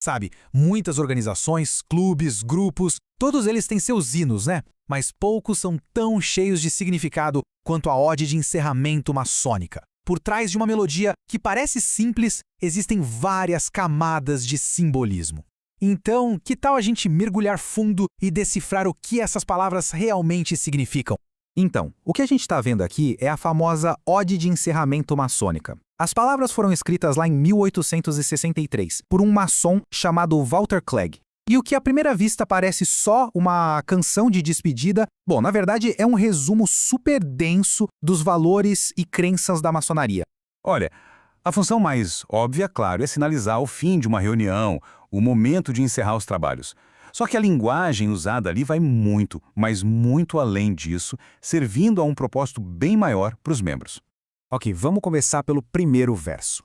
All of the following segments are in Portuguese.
Sabe, muitas organizações, clubes, grupos, todos eles têm seus hinos, né? Mas poucos são tão cheios de significado quanto a ode de encerramento maçônica. Por trás de uma melodia que parece simples, existem várias camadas de simbolismo. Então, que tal a gente mergulhar fundo e decifrar o que essas palavras realmente significam? Então, o que a gente está vendo aqui é a famosa Ode de Encerramento Maçônica. As palavras foram escritas lá em 1863 por um maçom chamado Walter Clegg. E o que à primeira vista parece só uma canção de despedida, bom, na verdade é um resumo super denso dos valores e crenças da maçonaria. Olha, a função mais óbvia, claro, é sinalizar o fim de uma reunião, o momento de encerrar os trabalhos. Só que a linguagem usada ali vai muito, mas muito além disso, servindo a um propósito bem maior para os membros. Ok, vamos começar pelo primeiro verso.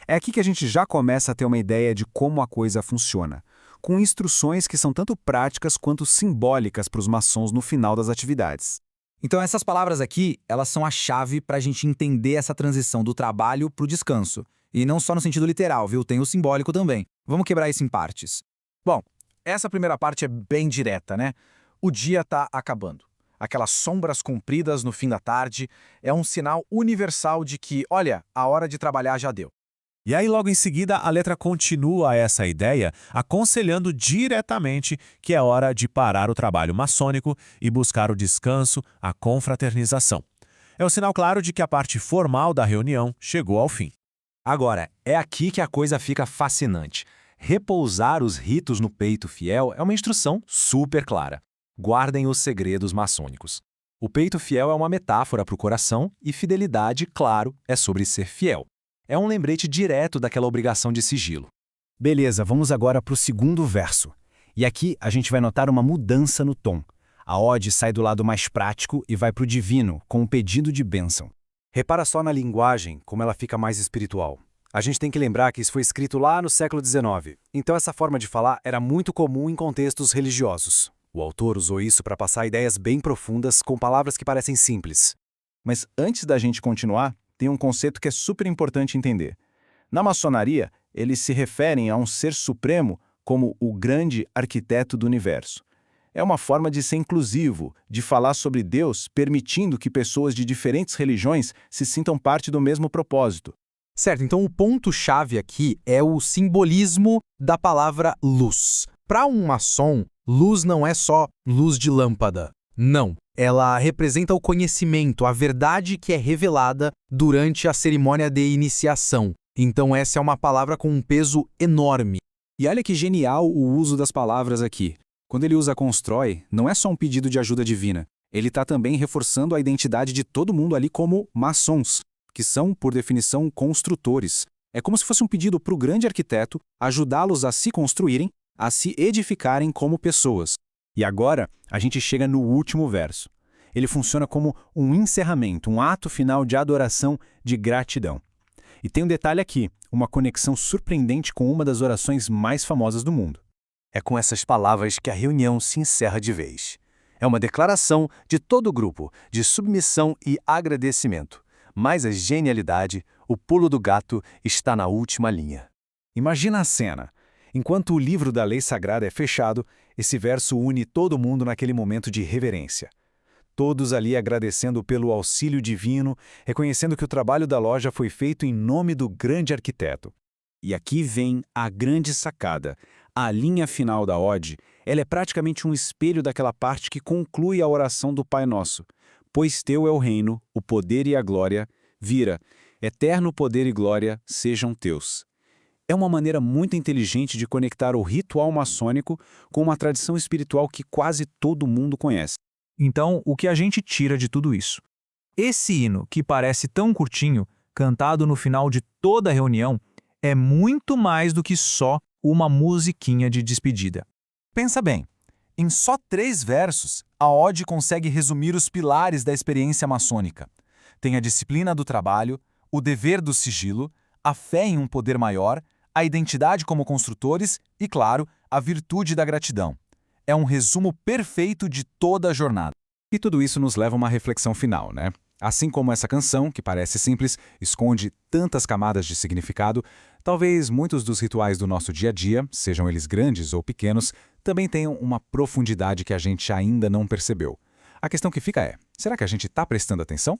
É aqui que a gente já começa a ter uma ideia de como a coisa funciona, com instruções que são tanto práticas quanto simbólicas para os maçons no final das atividades. Então essas palavras aqui, elas são a chave para a gente entender essa transição do trabalho para o descanso. E não só no sentido literal, viu? Tem o simbólico também. Vamos quebrar isso em partes. Bom, essa primeira parte é bem direta, né? O dia está acabando. Aquelas sombras compridas no fim da tarde é um sinal universal de que, olha, a hora de trabalhar já deu. E aí, logo em seguida, a letra continua essa ideia, aconselhando diretamente que é hora de parar o trabalho maçônico e buscar o descanso, a confraternização. É um sinal claro de que a parte formal da reunião chegou ao fim. Agora, é aqui que a coisa fica fascinante. Repousar os ritos no peito fiel é uma instrução super clara. Guardem os segredos maçônicos. O peito fiel é uma metáfora para o coração e fidelidade, claro, é sobre ser fiel. É um lembrete direto daquela obrigação de sigilo. Beleza, vamos agora para o segundo verso. E aqui a gente vai notar uma mudança no tom. A ode sai do lado mais prático e vai para o divino, com um pedido de bênção. Repara só na linguagem, como ela fica mais espiritual. A gente tem que lembrar que isso foi escrito lá no século XIX, então essa forma de falar era muito comum em contextos religiosos. O autor usou isso para passar ideias bem profundas com palavras que parecem simples. Mas antes da gente continuar, tem um conceito que é super importante entender. Na maçonaria, eles se referem a um ser supremo como o grande arquiteto do universo. É uma forma de ser inclusivo, de falar sobre Deus, permitindo que pessoas de diferentes religiões se sintam parte do mesmo propósito. Certo, então o ponto-chave aqui é o simbolismo da palavra luz. Para um maçom, luz não é só luz de lâmpada. Não. Ela representa o conhecimento, a verdade que é revelada durante a cerimônia de iniciação. Então essa é uma palavra com um peso enorme. E olha que genial o uso das palavras aqui. Quando ele usa constrói, não é só um pedido de ajuda divina. Ele está também reforçando a identidade de todo mundo ali como maçons, que são, por definição, construtores. É como se fosse um pedido para o grande arquiteto ajudá-los a se construírem, a se edificarem como pessoas. E agora, a gente chega no último verso. Ele funciona como um encerramento, um ato final de adoração, de gratidão. E tem um detalhe aqui, uma conexão surpreendente com uma das orações mais famosas do mundo. É com essas palavras que a reunião se encerra de vez. É uma declaração de todo o grupo, de submissão e agradecimento. Mas a genialidade, o pulo do gato, está na última linha. Imagina a cena. Enquanto o livro da lei sagrada é fechado, esse verso une todo mundo naquele momento de reverência. Todos ali agradecendo pelo auxílio divino, reconhecendo que o trabalho da loja foi feito em nome do grande arquiteto. E aqui vem a grande sacada. A linha final da ode, ela é praticamente um espelho daquela parte que conclui a oração do Pai Nosso. Pois teu é o reino, o poder e a glória, vira, eterno poder e glória sejam teus. É uma maneira muito inteligente de conectar o ritual maçônico com uma tradição espiritual que quase todo mundo conhece. Então, o que a gente tira de tudo isso? Esse hino, que parece tão curtinho, cantado no final de toda a reunião, é muito mais do que só uma musiquinha de despedida. Pensa bem, em só 3 versos, a ode consegue resumir os pilares da experiência maçônica. Tem a disciplina do trabalho, o dever do sigilo, a fé em um poder maior, a identidade como construtores e, claro, a virtude da gratidão. É um resumo perfeito de toda a jornada. E tudo isso nos leva a uma reflexão final, né? Assim como essa canção, que parece simples, esconde tantas camadas de significado, Talvez muitos dos rituais do nosso dia a dia, sejam eles grandes ou pequenos, também tenham uma profundidade que a gente ainda não percebeu. A questão que fica é, será que a gente está prestando atenção?